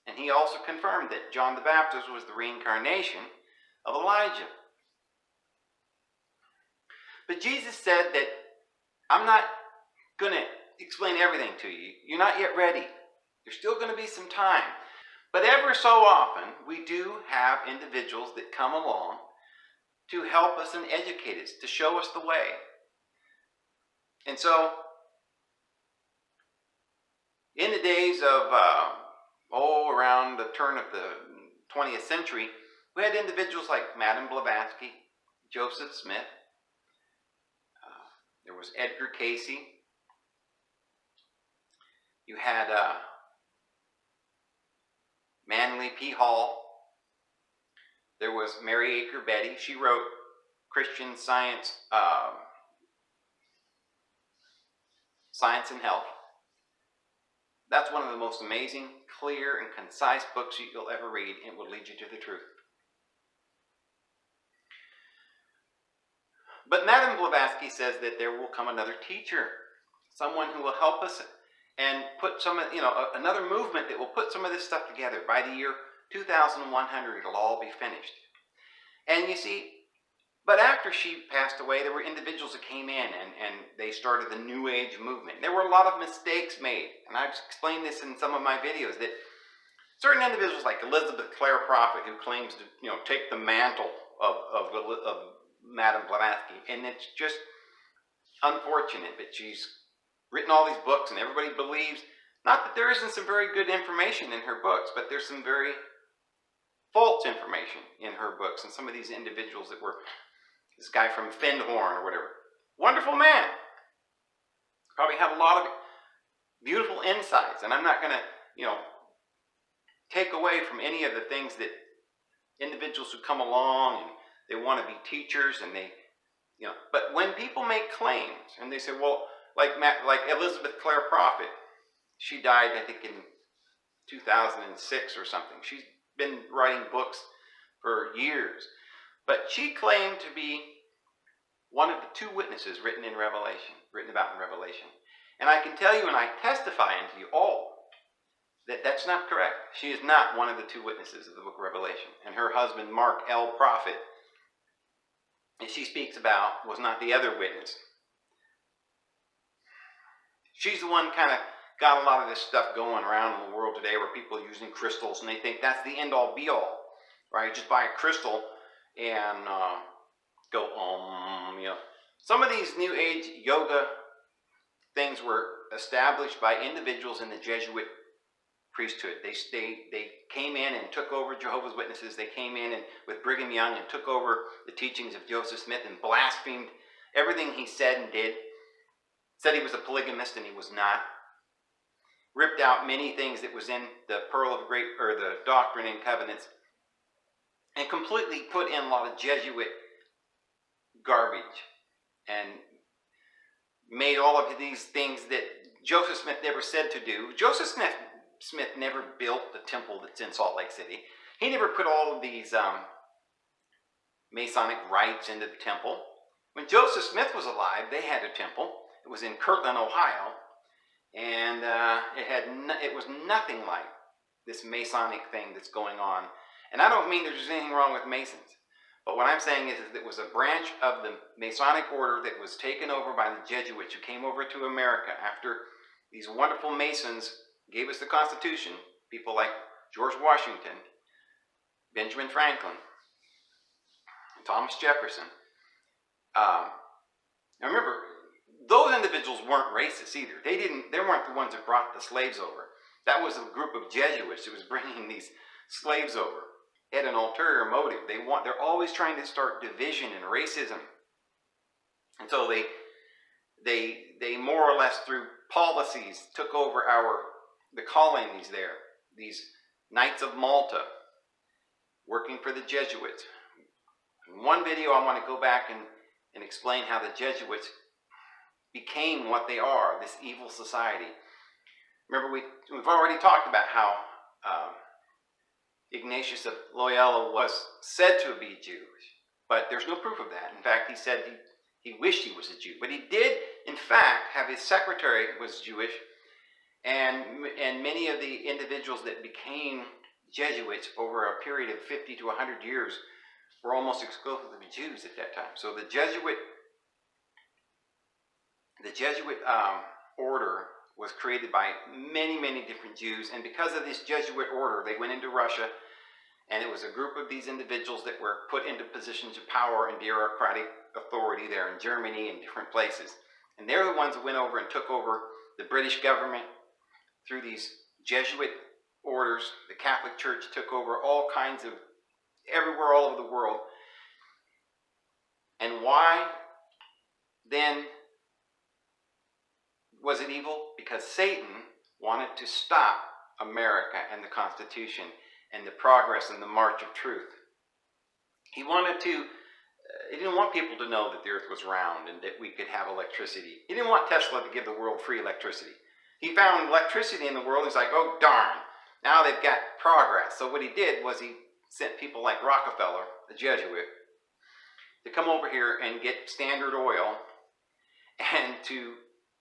And he also confirmed that John the Baptist was the reincarnation of Elijah. But Jesus said that I'm not going to explain everything to you. You're not yet ready. There's still going to be some time. But ever so often, we do have individuals that come along to help us and educate us, to show us the way. And so, in the days of, around the turn of the 20th century, we had individuals like Madame Blavatsky, Joseph Smith, there was Edgar Casey, you had Manly P. Hall, there was Mary Aker Betty. She wrote Christian Science, Science and Health. That's one of the most amazing, clear, and concise books you'll ever read, and it will lead you to the truth. But Madame Blavatsky says that there will come another teacher, someone who will help us and put some, another movement that will put some of this stuff together. By the year 2100, it'll all be finished. And you see, but after she passed away, there were individuals that came in and they started the New Age movement. There were a lot of mistakes made, and I've explained this in some of my videos, that certain individuals like Elizabeth Clare Prophet, who claims to, take the mantle of Madame Blavatsky, and it's just unfortunate that she's written all these books and everybody believes, not that there isn't some very good information in her books, but there's some very false information in her books, and some of these individuals that were, this guy from Findhorn or whatever, wonderful man, probably had a lot of beautiful insights, and I'm not going to, take away from any of the things that individuals who come along and they want to be teachers, and they, but when people make claims and they say, well, like Elizabeth Clare Prophet, she died, I think, in 2006 or something. She's been writing books for years, but she claimed to be one of the two witnesses written about in Revelation. And I can tell you, and I testify unto you all, That's not correct. She is not one of the two witnesses of the book of Revelation. And her husband, Mark L. Prophet, as she speaks about, was not the other witness. She's the one kind of got a lot of this stuff going around in the world today where people are using crystals and they think that's the end-all be-all, right? Just buy a crystal and go, Some of these New Age yoga things were established by individuals in the Jesuit priesthood. They came in and took over Jehovah's Witnesses. They came in and with Brigham Young and took over the teachings of Joseph Smith and blasphemed everything he said and did. Said he was a polygamist and he was not. Ripped out many things that was in the the Doctrine and Covenants, and completely put in a lot of Jesuit garbage and made all of these things that Joseph Smith never said to do. Joseph Smith never built the temple that's in Salt Lake City. He never put all of these Masonic rites into the temple. When Joseph Smith was alive, they had a temple. It was in Kirtland, Ohio, and it was nothing like this Masonic thing that's going on. And I don't mean there's anything wrong with Masons, but what I'm saying is it was a branch of the Masonic order that was taken over by the Jesuits who came over to America after these wonderful Masons gave us the Constitution. People like George Washington, Benjamin Franklin, Thomas Jefferson. Now remember, those individuals weren't racist either. They weren't the ones that brought the slaves over. That was a group of Jesuits that was bringing these slaves over. They had an ulterior motive. They're always trying to start division and racism. And so they more or less through policies took over the colonies there. These Knights of Malta, working for the Jesuits. In one video, I want to go back and explain how the Jesuits became what they are, this evil society. Remember, we've already talked about how Ignatius of Loyola was said to be Jewish, but there's no proof of that. In fact, he said he wished he was a Jew, but he did, in fact, have his secretary was Jewish, and many of the individuals that became Jesuits over a period of 50 to 100 years were almost exclusively Jews at that time. So the Jesuit order was created by many, many different Jews, and because of this Jesuit order, they went into Russia, and it was a group of these individuals that were put into positions of power and bureaucratic authority there in Germany and different places. And they're the ones that went over and took over the British government through these Jesuit orders. The Catholic Church took over all kinds of, everywhere all over the world. And why then was it evil? Because Satan wanted to stop America and the Constitution and the progress and the march of truth. He didn't want people to know that the earth was round and that we could have electricity. He didn't want Tesla to give the world free electricity. He found electricity in the world. He's like, oh darn, now they've got progress. So what he did was he sent people like Rockefeller, the Jesuit, to come over here and get Standard Oil and to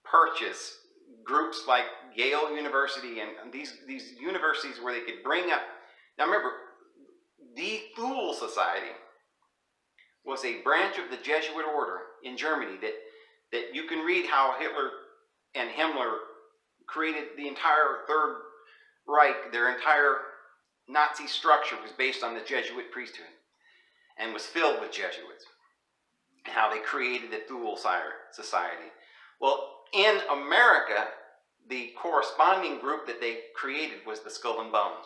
purchase groups like Yale University and these universities where they could bring up. Now remember, the Thule Society was a branch of the Jesuit order in Germany that you can read how Hitler and Himmler created the entire Third Reich. Their entire Nazi structure was based on the Jesuit priesthood and was filled with Jesuits, and how they created the Thule Society. Well, in America, the corresponding group that they created was the Skull and Bones.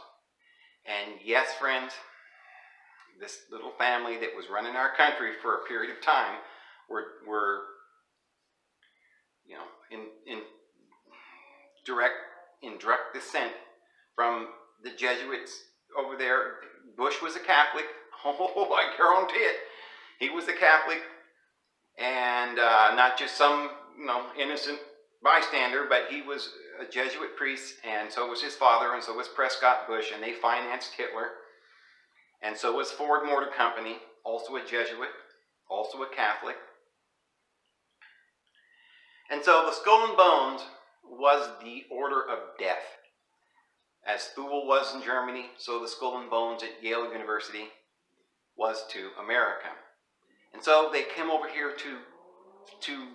And yes, friends, this little family that was running our country for a period of time were in direct descent from the Jesuits over there. Bush was a Catholic. Oh, I guarantee it. He was a Catholic, and not just some innocent bystander, but he was a Jesuit priest, and so was his father, and so was Prescott Bush, and they financed Hitler, and so was Ford Motor Company, also a Jesuit, also a Catholic. And so the Skull and Bones was the order of death. As Thule was in Germany, so the Skull and Bones at Yale University was to America. And so they came over here to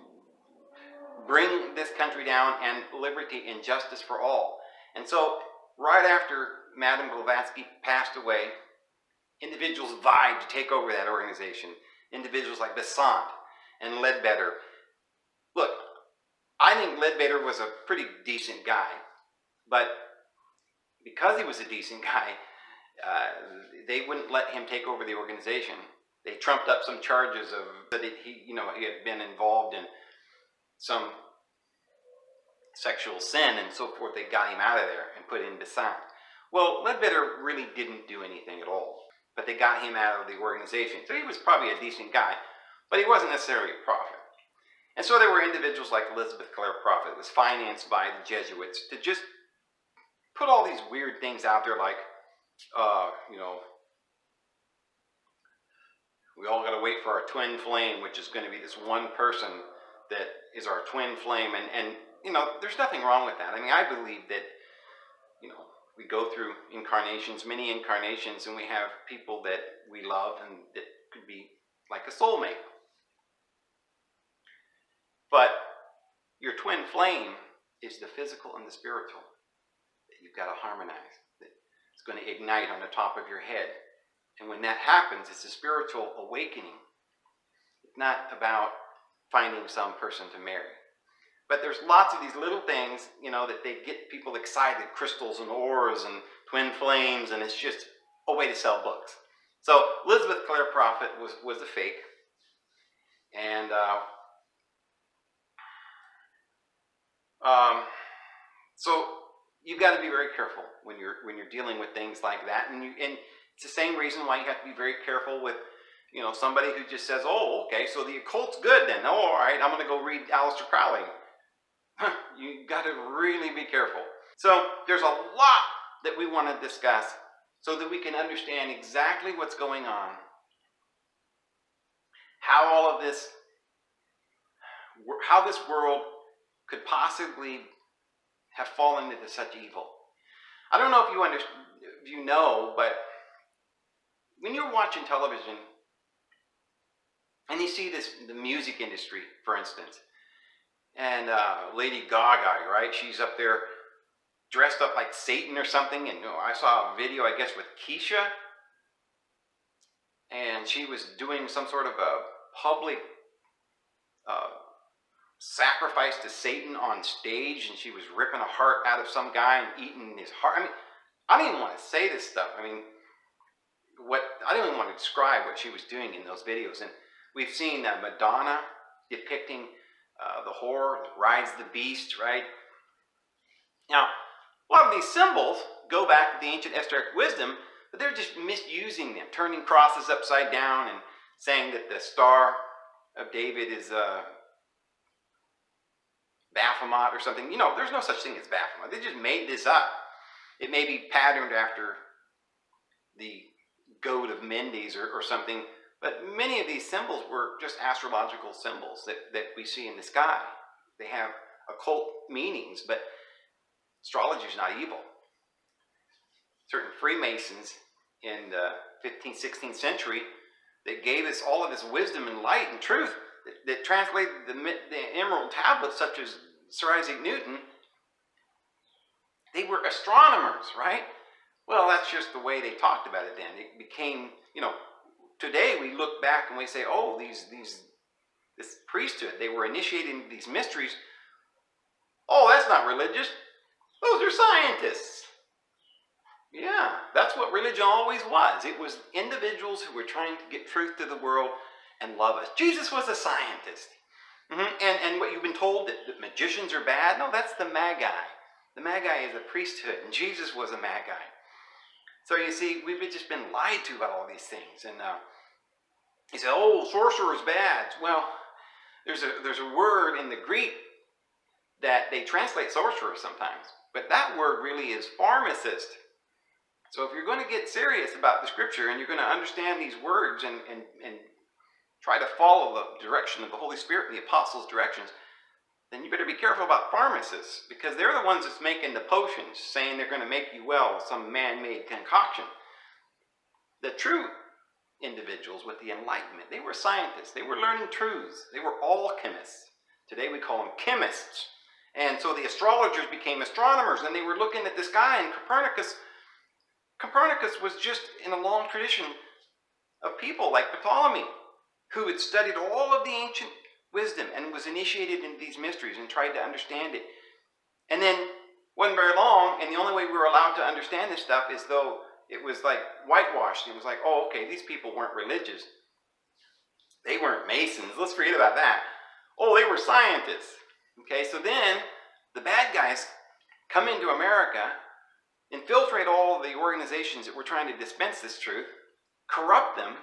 bring this country down and liberty and justice for all. And so right after Madame Blavatsky passed away, individuals vied to take over that organization. Individuals like Besant and Ledbetter. Look, I think Ledbetter was a pretty decent guy, but because he was a decent guy, they wouldn't let him take over the organization. They trumped up some charges of that he had been involved in some sexual sin and so forth. They got him out of there and put in Besant. Well, Ledbetter really didn't do anything at all, but they got him out of the organization. So he was probably a decent guy, but he wasn't necessarily a prophet. And so there were individuals like Elizabeth Clare Prophet, was financed by the Jesuits to just put all these weird things out there like, we all got to wait for our twin flame, which is going to be this one person that is our twin flame. And there's nothing wrong with that. I mean, I believe that, we go through incarnations, many incarnations, and we have people that we love and that could be like a soulmate. But your twin flame is the physical and the spiritual that you've got to harmonize. That it's going to ignite on the top of your head. And when that happens, it's a spiritual awakening. It's not about finding some person to marry. But there's lots of these little things, that they get people excited, crystals and ores and twin flames, and it's just a way to sell books. So Elizabeth Clare Prophet was a fake. And so you've got to be very careful when you're dealing with things like that. And it's the same reason why you have to be very careful with somebody who just says, oh, okay, so the occult's good then. Oh, all right, I'm going to go read Aleister Crowley. You got to really be careful. So there's a lot that we want to discuss so that we can understand exactly what's going on, how this world could possibly have fallen into such evil. I don't know if you know, but when you're watching television and you see the music industry, for instance, and Lady Gaga, right? She's up there dressed up like Satan or something. And I saw a video, I guess, with Keisha. And she was doing some sort of a public sacrifice to Satan on stage. And she was ripping a heart out of some guy and eating his heart. I mean, I don't even want to say this stuff. I mean, I don't even want to describe what she was doing in those videos. And we've seen Madonna depicting the whore rides the beast, right? Now, a lot of these symbols go back to the ancient esoteric wisdom, but they're just misusing them, turning crosses upside down and saying that the Star of David is Baphomet or something. There's no such thing as Baphomet. They just made this up. It may be patterned after the goat of Mendes or something. But many of these symbols were just astrological symbols that we see in the sky. They have occult meanings, but astrology is not evil. Certain Freemasons in the 15th, 16th century that gave us all of this wisdom and light and truth that translated the emerald tablets, such as Sir Isaac Newton. They were astronomers, right? Well, that's just the way they talked about it then. It became, today we look back and we say, oh, this priesthood, they were initiating these mysteries. Oh, that's not religious. Those are scientists. Yeah, that's what religion always was. It was individuals who were trying to get truth to the world and love us. Jesus was a scientist. And what you've been told, that magicians are bad, no, that's the Magi. The Magi is a priesthood, and Jesus was a Magi. So you see, we've just been lied to about all these things. And he said, oh, sorcerer's bad. Well, there's a word in the Greek that they translate sorcerer sometimes. But that word really is pharmacist. So if you're going to get serious about the scripture and you're going to understand these words and try to follow the direction of the Holy Spirit and the apostles' directions, then you better be careful about pharmacists, because they're the ones that's making the potions, saying they're going to make you well with some man-made concoction. The true individuals with the Enlightenment, they were scientists. They were learning truths. They were alchemists. Today we call them chemists. And so the astrologers became astronomers, and they were looking at the sky, and Copernicus was just in a long tradition of people like Ptolemy, who had studied all of the ancient wisdom and was initiated into these mysteries and tried to understand it. And then wasn't very long, and the only way we were allowed to understand this stuff is though it was like whitewashed. It was like, oh, okay, these people weren't religious. They weren't Masons. Let's forget about that. Oh, they were scientists. Okay, so then the bad guys come into America, infiltrate all the organizations that were trying to dispense this truth, corrupt them,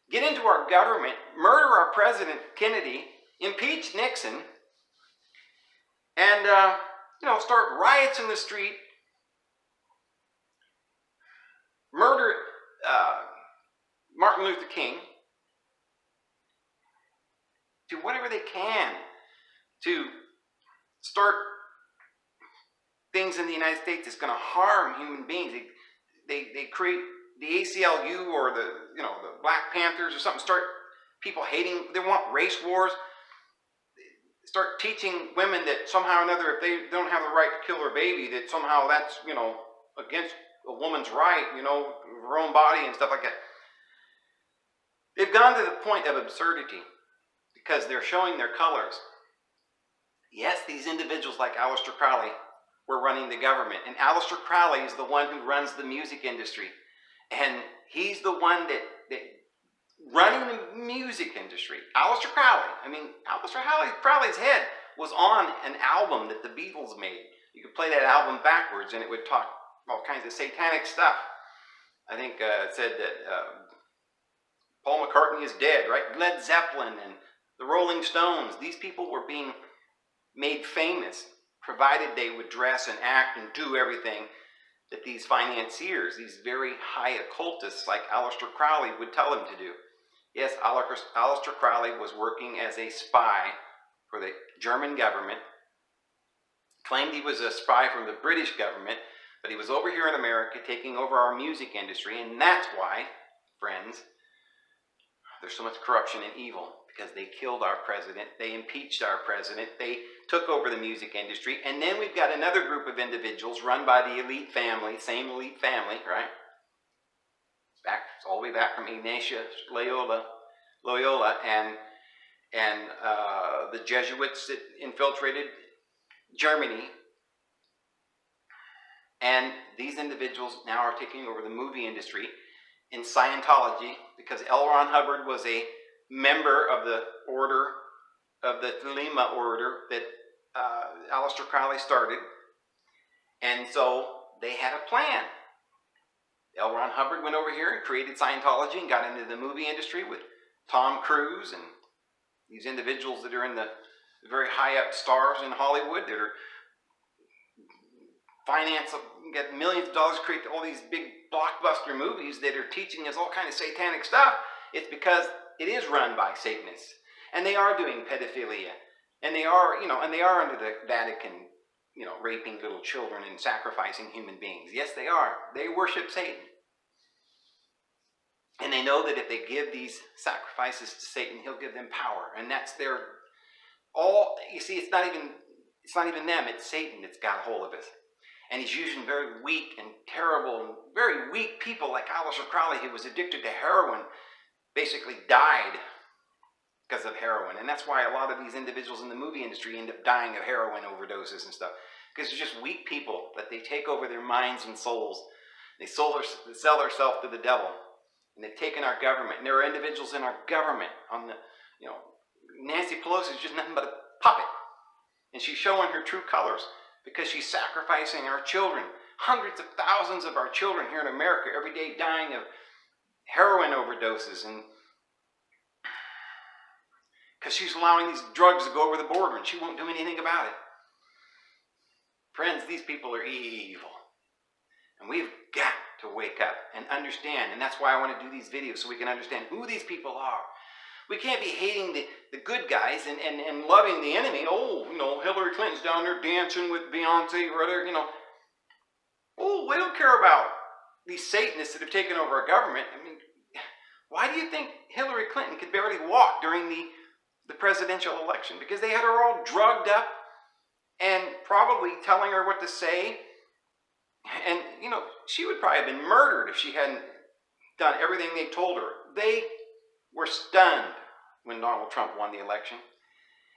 get into our government, murder our president, Kennedy, impeach Nixon, and start riots in the street, murder Martin Luther King, do whatever they can to start things in the United States that's going to harm human beings. They create the ACLU or the Black Panthers or something, start people hating. They want race wars. Start teaching women that somehow or another, if they don't have the right to kill their baby, that somehow that's, against a woman's right, her own body and stuff like that. They've gone to the point of absurdity because they're showing their colors. Yes, these individuals like Aleister Crowley were running the government, and Aleister Crowley is the one who runs the music industry, and he's the one that running the music industry. Aleister Crowley's head was on an album that the Beatles made. You could play that album backwards and it would talk all kinds of satanic stuff. I think it said that Paul McCartney is dead, right? Led Zeppelin and the Rolling Stones. These people were being made famous, provided they would dress and act and do everything that these financiers, these very high occultists like Aleister Crowley would tell them to do. Yes, Aleister Crowley was working as a spy for the German government, claimed he was a spy from the British government, but he was over here in America taking over our music industry, and that's why, friends, there's so much corruption and evil, because they killed our president, they impeached our president, they took over the music industry, and then we've got another group of individuals run by the elite family, same elite family, right? All the way back from Ignatius Loyola and the Jesuits that infiltrated Germany. And these individuals now are taking over the movie industry in Scientology, because L. Ron Hubbard was a member of the order, of the Thelema order that Aleister Crowley started. And so they had a plan. L. Ron Hubbard went over here and created Scientology and got into the movie industry with Tom Cruise and these individuals that are in the very high up stars in Hollywood that are get millions of dollars to create all these big blockbuster movies that are teaching us all kind of satanic stuff. It's because it is run by Satanists, and they are doing pedophilia, and they are, under the Vatican, raping little children and sacrificing human beings. Yes, they are. They worship Satan. And they know that if they give these sacrifices to Satan, he'll give them power. And that's you see, it's not even them, it's Satan that's got a hold of us. And he's using very weak and terrible and very weak people like Aleister Crowley, who was addicted to heroin, basically died because of heroin. And that's why a lot of these individuals in the movie industry end up dying of heroin overdoses and stuff. Because they're just weak people, that they take over their minds and souls. They sell themselves to the devil. And they've taken our government. And there are individuals in our government Nancy Pelosi is just nothing but a puppet. And she's showing her true colors because she's sacrificing our children. Hundreds of thousands of our children here in America every day dying of heroin overdoses, and because she's allowing these drugs to go over the border and she won't do anything about it. Friends, these people are evil. And we've got to wake up and understand. And that's why I want to do these videos, so we can understand who these people are. We can't be hating the good good guys and loving the enemy. Oh, Hillary Clinton's down there dancing with Beyonce or other, Oh, we don't care about these Satanists that have taken over our government. I mean, why do you think Hillary Clinton could barely walk during the presidential election? Because they had her all drugged up and probably telling her what to say. And, she would probably have been murdered if she hadn't done everything they told her. They were stunned when Donald Trump won the election.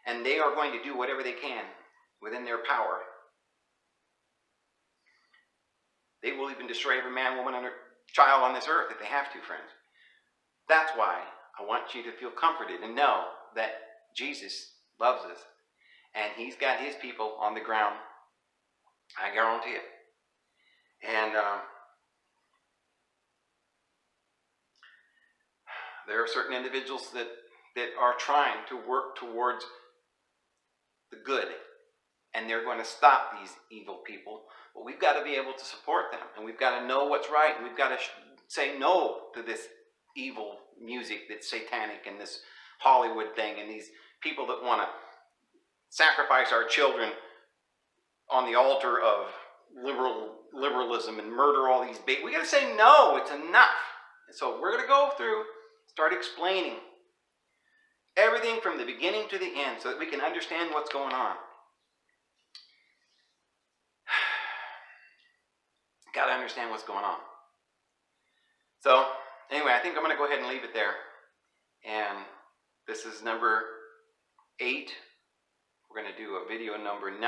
And they are going to do whatever they can within their power. They will even destroy every man, woman, and child on this earth if they have to, friends. That's why I want you to feel comforted and know that Jesus loves us. And he's got his people on the ground. I guarantee it. And there are certain individuals that are trying to work towards the good. And they're going to stop these evil people. But we've got to be able to support them. And we've got to know what's right. And we've got to say no to this evil music that's satanic and this Hollywood thing and these people that want to sacrifice our children on the altar of liberalism and murder all these babies. We got to say no, it's enough. And so we're going to go through, start explaining everything from the beginning to the end so that we can understand what's going on. Got to understand what's going on. So, anyway, I think I'm going to go ahead and leave it there. And this is number 8. We're going to do a video number 9.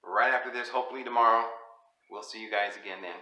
Right after this, hopefully tomorrow. We'll see you guys again then.